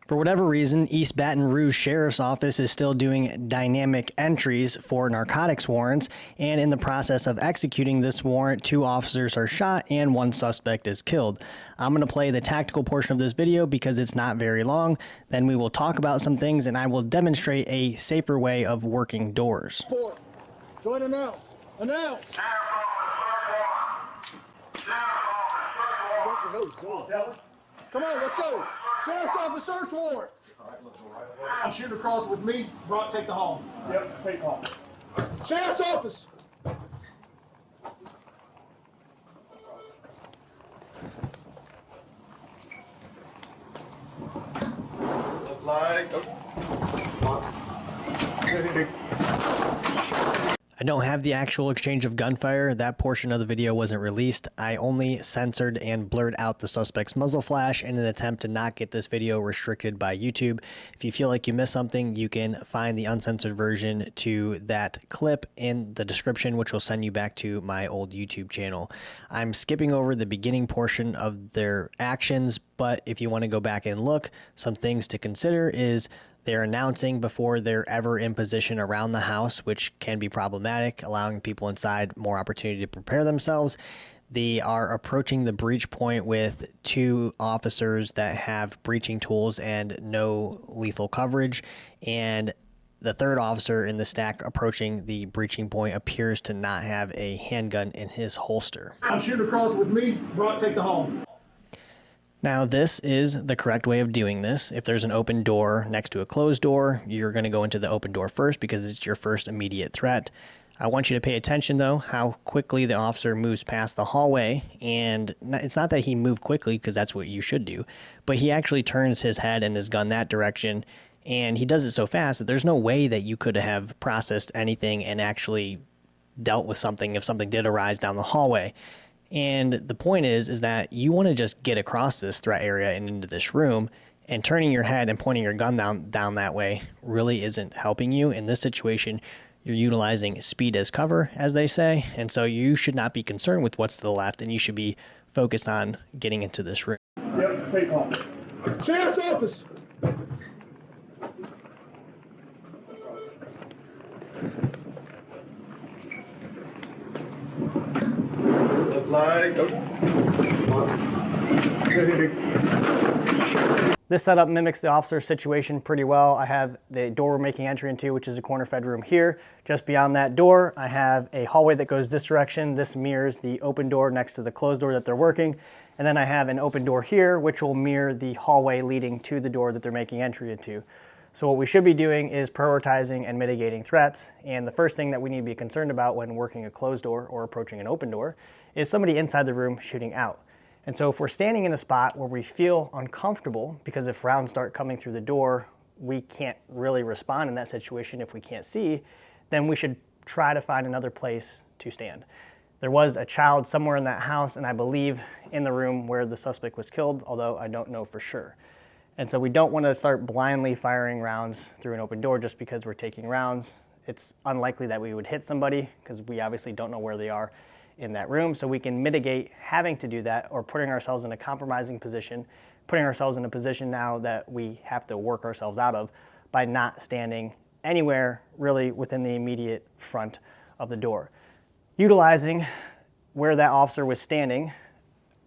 For whatever reason, East Baton Rouge Sheriff's Office is still doing dynamic entries for narcotics warrants, and in the process of executing this warrant, 2 officers are shot and 1 suspect is killed. I'm going to play the tactical portion of this video because it's not very long. Then we will talk about some things and I will demonstrate a safer way of working doors. Go ahead and announce. Announce! Come on, let's go. Sheriff's Office search warrant. I'm shooting across with me. Brock, take the hall. Yep, take hall. Sheriff's Office. Look like. I don't have the actual exchange of gunfire. That portion of the video wasn't released. I only censored and blurred out the suspect's muzzle flash in an attempt to not get this video restricted by YouTube. If you feel like you missed something, you can find the uncensored version to that clip in the description, which will send you back to my old YouTube channel. I'm skipping over the beginning portion of their actions, but if you want to go back and look, some things to consider is they're announcing before they're ever in position around the house, which can be problematic, allowing people inside more opportunity to prepare themselves. They are approaching the breach point with 2 officers that have breaching tools and no lethal coverage. And the 3rd officer in the stack approaching the breaching point appears to not have a handgun in his holster. I'm shooting across with me. Brock, take the hall. Now, this is the correct way of doing this. If there's an open door next to a closed door, you're going to go into the open door first because it's your first immediate threat. I want you to pay attention, though, how quickly the officer moves past the hallway. And it's not that he moved quickly, because that's what you should do, but he actually turns his head and his gun that direction. And he does it so fast that there's no way that you could have processed anything and actually dealt with something if something did arise down the hallway. And the point is that you want to just get across this threat area and into this room, and turning your head and pointing your gun down that way really isn't helping you. In this situation, you're utilizing speed as cover, as they say, and so you should not be concerned with what's to the left, and you should be focused on getting into this room. Yep, take hall. Sheriff's Office. Like. This setup mimics the officer's situation pretty well. I have the door we're making entry into, which is a corner fed room here. Just beyond that door, I have a hallway that goes this direction. This mirrors the open door next to the closed door that they're working. And then I have an open door here, which will mirror the hallway leading to the door that they're making entry into. So what we should be doing is prioritizing and mitigating threats. And the first thing that we need to be concerned about when working a closed door or approaching an open door is somebody inside the room shooting out. And so if we're standing in a spot where we feel uncomfortable, because if rounds start coming through the door, we can't really respond in that situation if we can't see, then we should try to find another place to stand. There was a child somewhere in that house, and I believe in the room where the suspect was killed, although I don't know for sure. And so we don't want to start blindly firing rounds through an open door just because we're taking rounds. It's unlikely that we would hit somebody because we obviously don't know where they are in that room. So we can mitigate having to do that or putting ourselves in a compromising position, putting ourselves in a position now that we have to work ourselves out of by not standing anywhere really within the immediate front of the door. Utilizing where that officer was standing,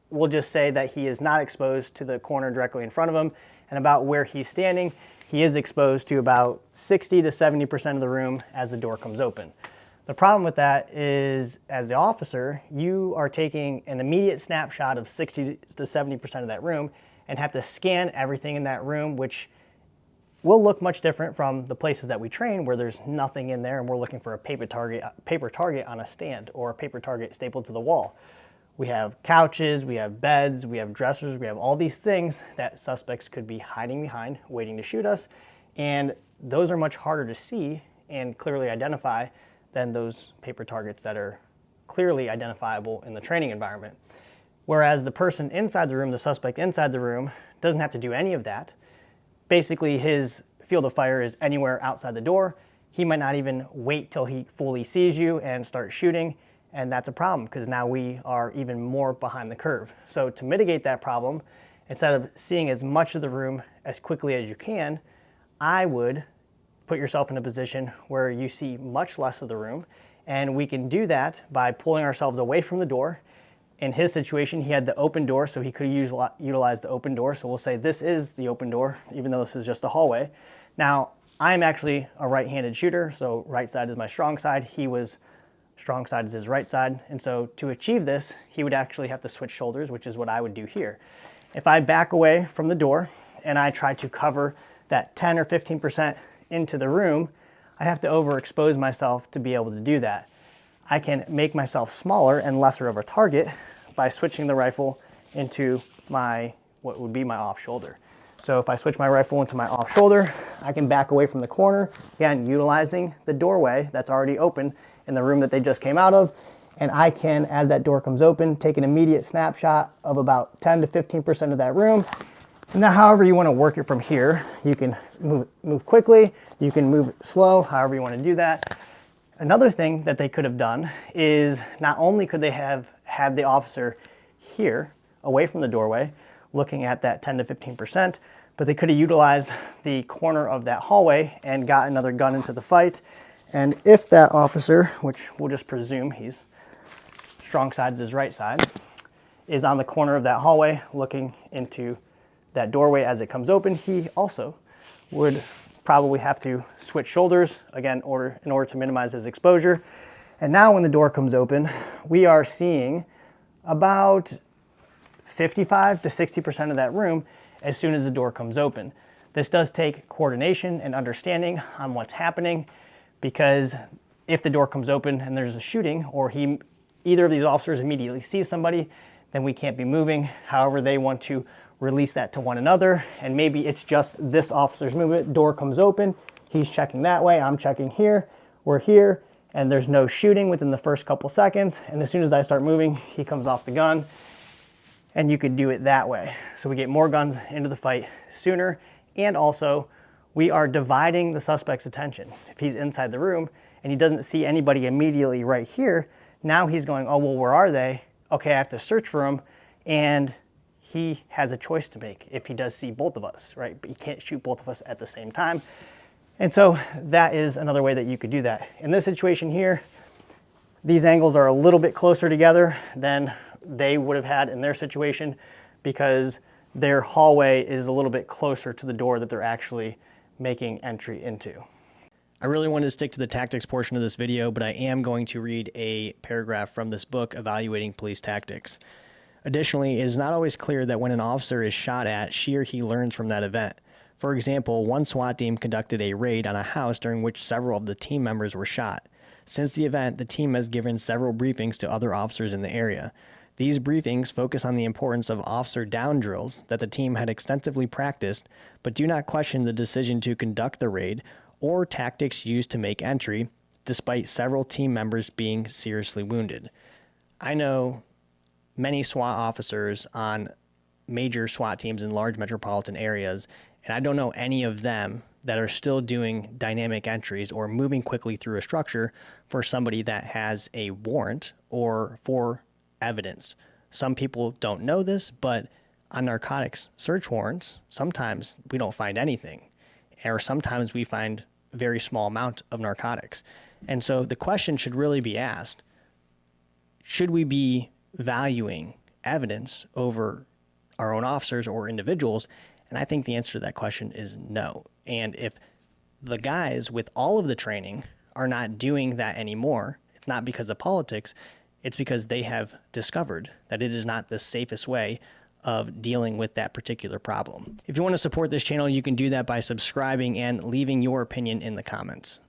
we'll just say that he is not exposed to the corner directly in front of him, and about where he's standing, he is exposed to about 60 to 70% of the room as the door comes open. The problem with that is, as the officer, you are taking an immediate snapshot of 60 to 70% of that room and have to scan everything in that room, which will look much different from the places that we train where there's nothing in there and we're looking for a paper target on a stand or a paper target stapled to the wall. We have couches, we have beds, we have dressers, we have all these things that suspects could be hiding behind, waiting to shoot us. And those are much harder to see and clearly identify than those paper targets that are clearly identifiable in the training environment. Whereas the person inside the room, the suspect inside the room, doesn't have to do any of that. Basically, his field of fire is anywhere outside the door. He might not even wait till he fully sees you and start shooting. And that's a problem because now we are even more behind the curve. So to mitigate that problem instead of seeing as much of the room as quickly as you can, I would put yourself in a position where you see much less of the room. And we can do that by pulling ourselves away from the door. In his situation, he had the open door, so he could utilize the open door. So we'll say this is the open door, even though this is just a hallway. Now, I'm actually a right-handed shooter, so right side is my strong side. He was strong side is his right side. And so to achieve this, he would actually have to switch shoulders, which is what I would do here. If I back away from the door and I try to cover that 10 or 15% into the room, I have to overexpose myself to be able to do that. I can make myself smaller and lesser of a target by switching the rifle into what would be my off shoulder. So if I switch my rifle into my off shoulder, I can back away from the corner, again, utilizing the doorway that's already open in the room that they just came out of. And I can, as that door comes open, take an immediate snapshot of about 10 to 15% of that room. And now, however you want to work it from here, you can move quickly, you can move slow, however you want to do that. Another thing that they could have done is not only could they have had the officer here, away from the doorway, looking at that 10 to 15%, but they could have utilized the corner of that hallway and got another gun into the fight. And if that officer, which we'll just presume he's strong side is his right side, is on the corner of that hallway looking into that doorway as it comes open, he also would probably have to switch shoulders, again, in order to minimize his exposure. And now when the door comes open, we are seeing about 55 to 60% of that room as soon as the door comes open. This does take coordination and understanding on what's happening, because if the door comes open and there's a shooting, or either of these officers immediately sees somebody, then we can't be moving. However, they want to release that to one another, and maybe it's just this officer's movement. Door comes open, he's checking that way, I'm checking here, we're here, and there's no shooting within the first couple seconds. And as soon as I start moving, he comes off the gun, and you could do it that way. So we get more guns into the fight sooner, and also we are dividing the suspect's attention. If he's inside the room and he doesn't see anybody immediately right here, now he's going, oh, well, where are they? Okay, I have to search for them. And he has a choice to make if he does see both of us, right? But he can't shoot both of us at the same time. And so that is another way that you could do that. In this situation here, these angles are a little bit closer together than they would have had in their situation, because their hallway is a little bit closer to the door that they're actually making entry into. I really wanted to stick to the tactics portion of this video, but I am going to read a paragraph from this book, Evaluating Police Tactics. Additionally, it is not always clear that when an officer is shot at, she or he learns from that event. For example, one SWAT team conducted a raid on a house during which several of the team members were shot. Since the event, the team has given several briefings to other officers in the area. These briefings focus on the importance of officer down drills that the team had extensively practiced, but do not question the decision to conduct the raid or tactics used to make entry, despite several team members being seriously wounded. I know many SWAT officers on major SWAT teams in large metropolitan areas, and I don't know any of them that are still doing dynamic entries or moving quickly through a structure for somebody that has a warrant or for evidence. Some people don't know this, but on narcotics search warrants, sometimes we don't find anything, or sometimes we find a very small amount of narcotics. And so the question should really be asked, should we be valuing evidence over our own officers or individuals? And I think the answer to that question is no. And if the guys with all of the training are not doing that anymore, it's not because of politics, it's because they have discovered that it is not the safest way of dealing with that particular problem. If you want to support this channel, you can do that by subscribing and leaving your opinion in the comments.